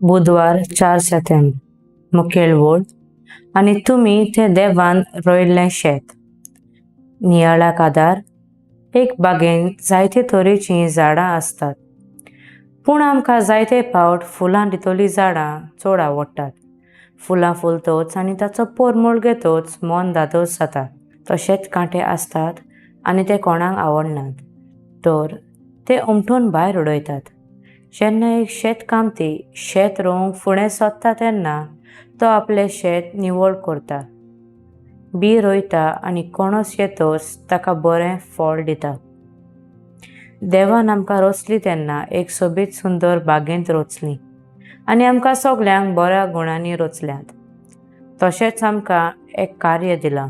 बुधवार 4 सेतेंबर मुखेल वोळ आनी तुमी तें देवान रोयल्लें शेत. नियाळा कादार एक बागेंत जायते तरेचीं झाडां आसतात, पूण आमकां जायते फावट फुलां दितोलीं झाडां चड आवडटात. फुलां फुलतोच आनी ताचो पोरमोळ घेतोच मन धादोस जाता. तशेंच कांटे आसतात आनी ते कोणाक आवडनात, तर ते उमटून भायर उडयतात. जेन्ना एक शेतकामती शेत रोवंक फुडें सरता तेन्ना तो आपलें शेत निवळ करता, बी रोयता आनी कोणोस येतोच ताका बरें फळ दिता. देवान आमकां रचलीं तेन्ना एक सोबीत सुंदर बागेंत रचलीं आनी आमकां सगल्यांक बऱ्या गुणांनी रचल्यात. तशेंच आमकां एक कार्य दिलां,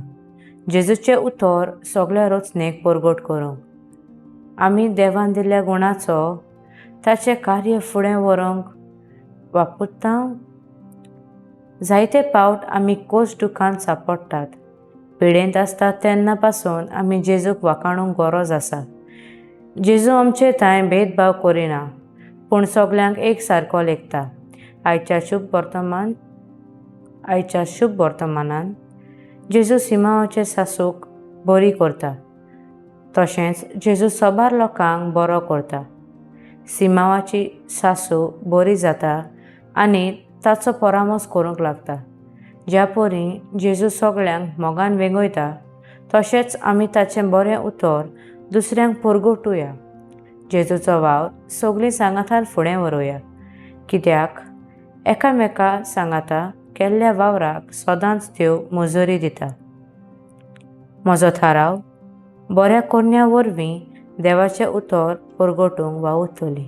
जेजूचें उतर सगळ्या रचनेक परगट करूंक. आमी देवान दिल्ल्या गुणांचो ताचें कार्य फुडें व्हरूंक वापरता. जायते फावट आमी कोस दुखांत सांपडटात. पिडेंत आसतात तेन्ना पासून आमी जेजूक वाखाणूंक गरज आसा. जेजू आमचे थंय भेदभाव करिना, पूण सगल्यांक एक सारको लेखता. आयच्या शुभ वर्तमानांत जेजू सिमावाचे सासूक बरी करता, तशेंच जेजू सबार लोकांक बरो करता. सिमावाची सासू बरी जाता आनी ताचो परामोस करूंक लागता. ज्या परी जेजू सगल्यांक मोगान वेगयता, तशेंच आमी ताचें बरें उतर दुसऱ्यांक परगटुया. जेजूचो वावर सगळीं सांगातान फुडें व्हरुया, कित्याक एकामेका सांगाता केल्ल्या वावराक सदांच देव मुजोरी दिता. म्हजो थाराव बऱ्या करण्या वरवीं देवाचें उतर परगटूंक वावुरतली.